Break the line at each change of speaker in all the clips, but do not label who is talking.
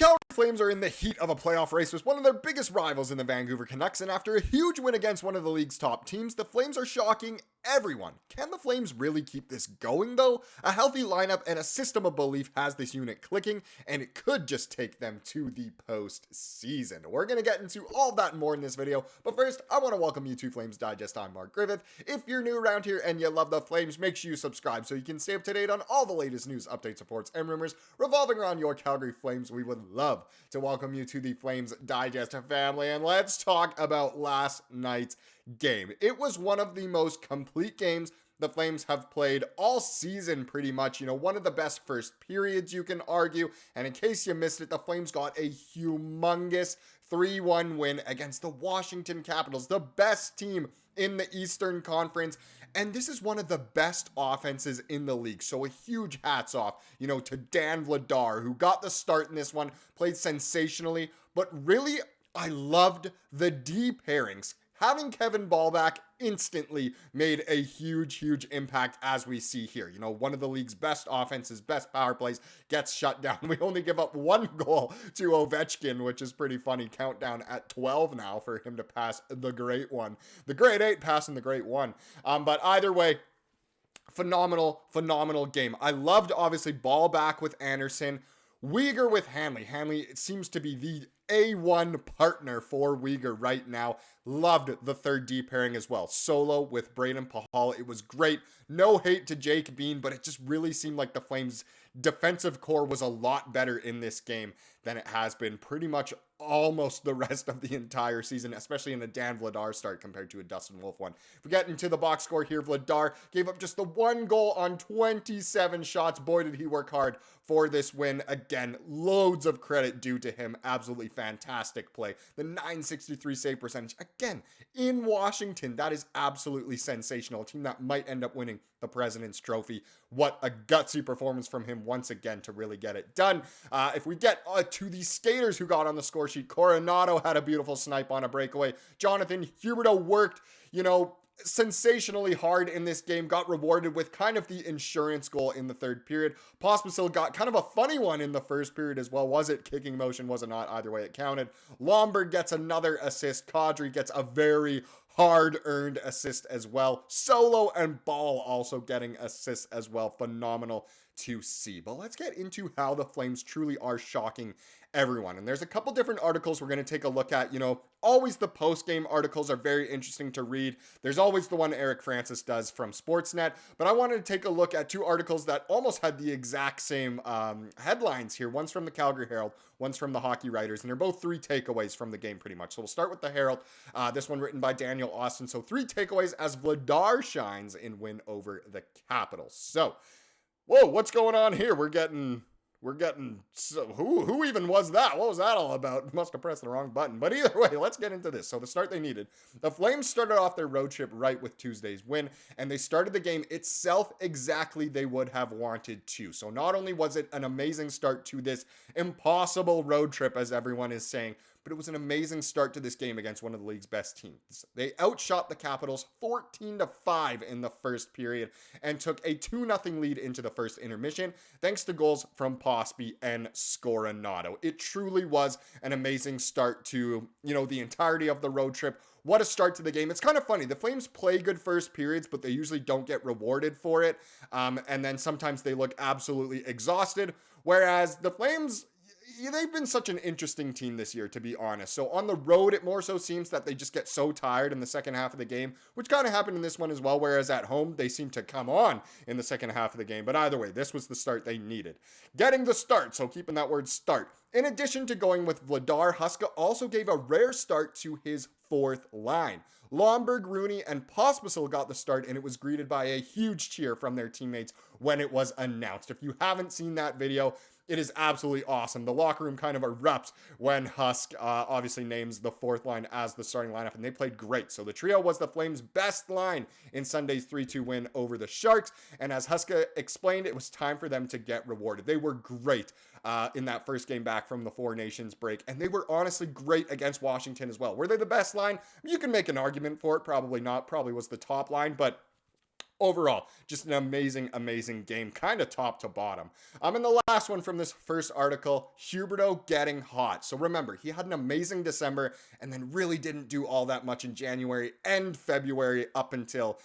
Calgary Flames are in the heat of a playoff race with one of their biggest rivals in the Vancouver Canucks, and after a huge win against one of the league's top teams, the Flames are shocking everyone. Can the Flames really keep this going though? A healthy lineup and a system of belief has this unit clicking, and it could just take them to the postseason. We're going to get into all of that and more in this video, but first, I want to welcome you to Flames Digest. I'm Mark Griffith. If you're new around here and you love the Flames, make sure you subscribe so you can stay up to date on all the latest news, updates, reports, and rumors revolving around your Calgary Flames. We would love to welcome you to the Flames Digest family, and let's talk about last night's game. It was one of the most complete games the Flames have played all season pretty much. You know, one of the best first periods you can argue. And in case you missed it, the Flames got a humongous 3-1 win against the Washington Capitals, the best team in the Eastern Conference. And this is one of the best offenses in the league. So a huge hats off, you know, to Dan Vladar, who got the start in this one, played sensationally. But really, I loved the D pairings. Having Kevin Ball back instantly made a huge impact, as we see here. You know, one of the league's best offenses, best power plays gets shut down. We only give up one goal to Ovechkin, which is pretty funny. Countdown at 12 now for him to pass the great one. The great 8 passing the great 1. But either way, phenomenal game. I loved, obviously, Ball back with Andersson. Weegar with Hanley. Hanley, it seems to be the A1 partner for Weegar right now. Loved the third D pairing as well. Solo with Braden Pahal. It was great. No hate to Jake Bean, but it just really seemed like the Flames' defensive core was a lot better in this game than it has been pretty much almost the rest of the entire season, especially in a Dan Vladar start compared to a Dustin Wolf one. If we get into the box score here, Vladar gave up just the 1 goal on 27 shots. Boy, did he work hard for this win. Again, loads of credit due to him. Absolutely fantastic play. The .963 save percentage, again, in Washington. That is absolutely sensational. A team that might end up winning the President's Trophy. What a gutsy performance from him once again to really get it done. If we get to the skaters who got on the score sheet, Coronato had a beautiful snipe on a breakaway. Jonathan Huberdeau worked, you know, sensationally hard in this game, got rewarded with kind of the insurance goal in the third period. Pospisil got kind of a funny one in the first period as well. Was it kicking motion? Was it not? Either way, it counted. Lomberg gets another assist. Kadri gets a very hard-earned assist as well. Solo and Ball also getting assists as well. Phenomenal to see. But let's get into how the Flames truly are shocking everyone. And there's a couple different articles we're going to take a look at. You know, always the post-game articles are very interesting to read. There's always the one Eric Francis does from Sportsnet. But I wanted to take a look at 2 articles that almost had the exact same headlines here. One's from the Calgary Herald, one's from the Hockey Writers, and they're both 3 takeaways from the game pretty much. So we'll start with the Herald. This one written by Daniel Austin. So 3 takeaways as Vladar shines in win over the Capitals. So, whoa, what's going on here? We're getting so who even was that? What was that all about? Must have pressed the wrong button. But either way, let's get into this. So the start they needed. The Flames started off their road trip right with Tuesday's win, and they started the game itself exactly they would have wanted to. So not only was it an amazing start to this impossible road trip, as everyone is saying, but it was an amazing start to this game against one of the league's best teams. They outshot the Capitals 14-5 in the first period and took a 2-0 lead into the first intermission, thanks to goals from Pospisil and Coronato. It truly was an amazing start to, you know, the entirety of the road trip. What a start to the game. It's kind of funny. The Flames play good first periods, but they usually don't get rewarded for it. And then sometimes they look absolutely exhausted, whereas the Flames, they've been such an interesting team this year, to be honest. So on the road, it more so seems that they just get so tired in the second half of the game, which kind of happened in this one as well, whereas at home, they seem to come on in the second half of the game. But either way, this was the start they needed. Getting the start, so keeping that word start. In addition to going with Vladar, Huska also gave a rare start to his 4th line. Lomberg, Rooney, and Pospisil got the start, and it was greeted by a huge cheer from their teammates when it was announced. If you haven't seen that video, it is absolutely awesome. The locker room kind of erupts when Husk obviously names the 4th line as the starting lineup, and they played great. So the trio was the Flames' best line in Sunday's 3-2 win over the Sharks, and as Huska explained, it was time for them to get rewarded. They were great in that first game back from the Four Nations break, and they were honestly great against Washington as well. Were they the best line? You can make an argument for it. Probably not. Probably was the top line, but overall, just an amazing game, kind of top to bottom. And the last one from this first article, Huberdeau getting hot. So remember, he had an amazing December and then really didn't do all that much in January and February up until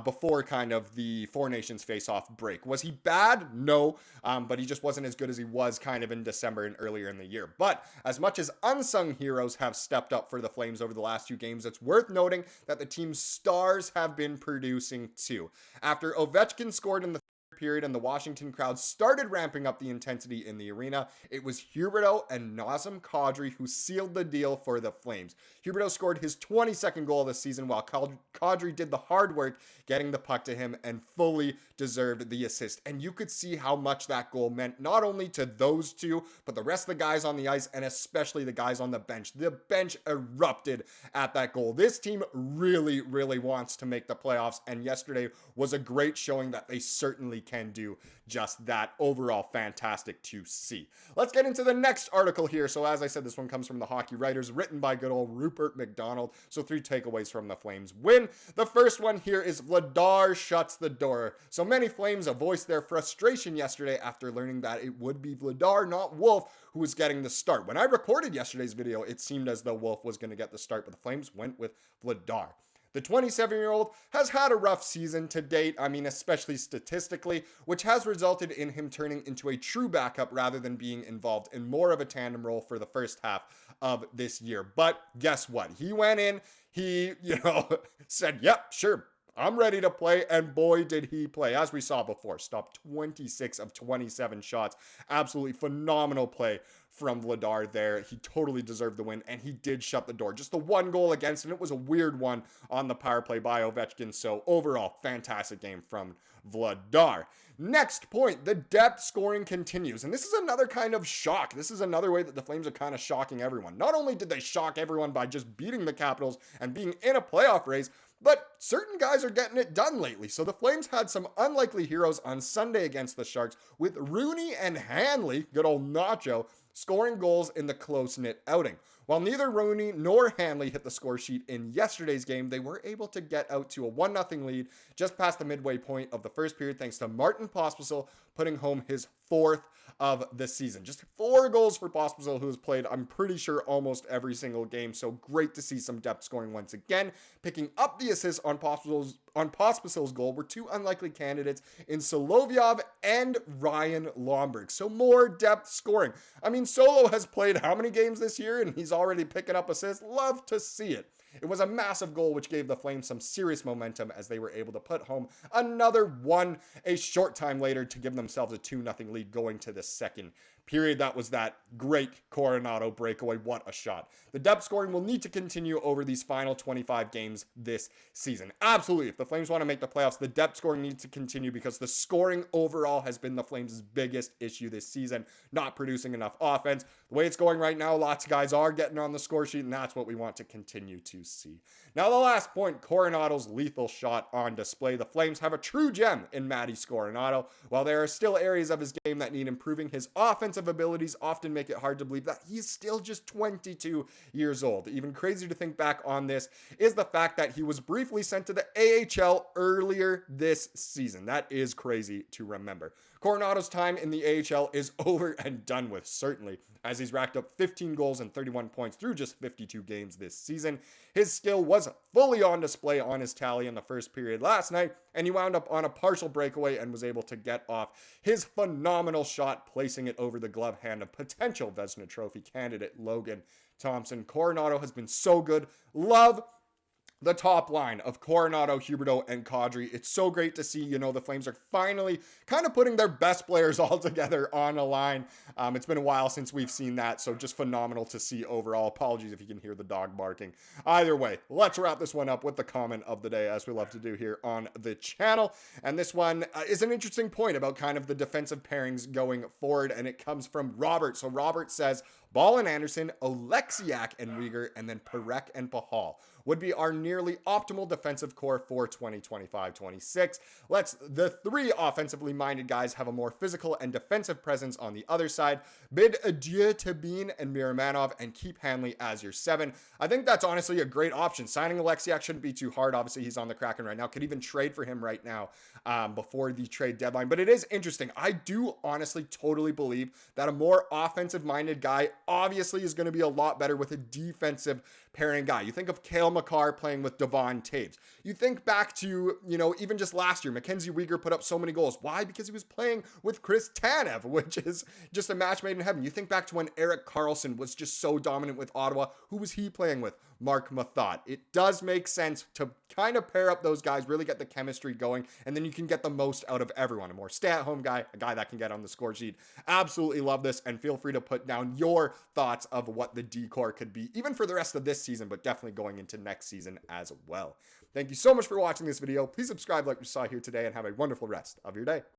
before kind of the Four Nations face-off break. Was he bad? No, but he just wasn't as good as he was kind of in December and earlier in the year. But as much as unsung heroes have stepped up for the Flames over the last 2 games, it's worth noting that the team's stars have been producing too. After Ovechkin scored in the period and the Washington crowd started ramping up the intensity in the arena, it was Huberdeau and Nazem Kadri who sealed the deal for the Flames. Huberdeau scored his 22nd goal of the season while Kadri did the hard work getting the puck to him and fully deserved the assist. And you could see how much that goal meant not only to those two, but the rest of the guys on the ice and especially the guys on the bench. The bench erupted at that goal. This team really wants to make the playoffs, and yesterday was a great showing that they certainly can do just that. Overall, fantastic to see. Let's get into the next article here. So as I said, this one comes from the Hockey Writers, written by good old Rupert McDonald. So 3 takeaways from the Flames win. The first one here is Vladar shuts the door. So many Flames have voiced their frustration yesterday after learning that it would be Vladar, not Wolf, who was getting the start. When I recorded yesterday's video, it seemed as though Wolf was going to get the start, but the Flames went with Vladar. The 27-year-old has had a rough season to date, especially statistically, which has resulted in him turning into a true backup rather than being involved in more of a tandem role for the first half of this year. But guess what? He went in, he, said, yep, sure, I'm ready to play, and boy, did he play. As we saw before, stopped 26 of 27 shots. Absolutely phenomenal play from Vladar there. He totally deserved the win, and he did shut the door. Just the 1 goal against, and it was a weird one on the power play by Ovechkin. So overall, fantastic game from Vladar. Next point, the depth scoring continues. And this is another kind of shock. This is another way that the Flames are kind of shocking everyone. Not only did they shock everyone by just beating the Capitals and being in a playoff race, but certain guys are getting it done lately. So the Flames had some unlikely heroes on Sunday against the Sharks, with Rooney and Hanley, good old Nacho, scoring goals in the close-knit outing. While neither Rooney nor Hanley hit the score sheet in yesterday's game, they were able to get out to a 1-0 lead just past the midway point of the first period thanks to Martin Pospisil putting home his 4th of the season. Just 4 goals for Pospisil, who has played, I'm pretty sure, almost every single game. So great to see some depth scoring once again. Picking up the assists on Pospisil's goal were 2 unlikely candidates in Solovyov and Ryan Lomberg. So more depth scoring. Solo has played how many games this year, and he's already picking up assists. Love to see it. It was a massive goal which gave the Flames some serious momentum as they were able to put home another one a short time later to give themselves a 2-0 lead going to the second period. That was that great Coronato breakaway. What a shot. The depth scoring will need to continue over these final 25 games this season. Absolutely. If the Flames want to make the playoffs, the depth scoring needs to continue because the scoring overall has been the Flames' biggest issue this season, not producing enough offense. The way it's going right now, lots of guys are getting on the score sheet, and that's what we want to continue to see. Now, the last point, Coronato's lethal shot on display. The Flames have a true gem in Matty Coronato. While there are still areas of his game that need improving, his offensive abilities often make it hard to believe that he's still just 22 years old. Even crazier to think back on this is the fact that he was briefly sent to the AHL earlier this season. That is crazy to remember. Coronato's time in the AHL is over and done with, certainly, as he's racked up 15 goals and 31 points through just 52 games this season. His skill was fully on display on his tally in the first period last night, and he wound up on a partial breakaway and was able to get off his phenomenal shot, placing it over the glove hand of potential Vezina Trophy candidate Logan Thompson. Coronato has been so good. Love the top line of Coronato, Huberdeau, and Kadri. It's so great to see, the Flames are finally kind of putting their best players all together on a line. It's been a while since we've seen that, so just phenomenal to see overall. Apologies if you can hear the dog barking. Either way, let's wrap this one up with the comment of the day, as we love to do here on the channel. And this one is an interesting point about kind of the defensive pairings going forward, and it comes from Robert. So Robert says, Ball and Andersson, Oleksiak and Weegar, and then Parekh and Pahal would be our nearly optimal defensive core for 2025-26. Let's the three offensively minded guys have a more physical and defensive presence on the other side. Bid adieu to Bean and Miramanov and keep Hanley as your 7. I think that's honestly a great option. Signing Oleksiak shouldn't be too hard. Obviously, he's on the Kraken right now. Could even trade for him right now before the trade deadline. But it is interesting. I do honestly totally believe that a more offensive-minded guy obviously is going to be a lot better with a defensive pairing guy. You think of Cale Makar playing with Devon Toews. You think back to, even just last year, MacKenzie Weegar put up so many goals. Why? Because he was playing with Chris Tanev, which is just a match made in heaven. You think back to when Erik Karlsson was just so dominant with Ottawa. Who was he playing with? Mark Mathot. It does make sense to kind of pair up those guys, really get the chemistry going, and then you can get the most out of everyone. A more stay-at-home guy, a guy that can get on the score sheet. Absolutely love this, and feel free to put down your thoughts of what the D-core could be, even for the rest of this season, but definitely going into next season as well. Thank you so much for watching this video. Please subscribe like you saw here today, and have a wonderful rest of your day.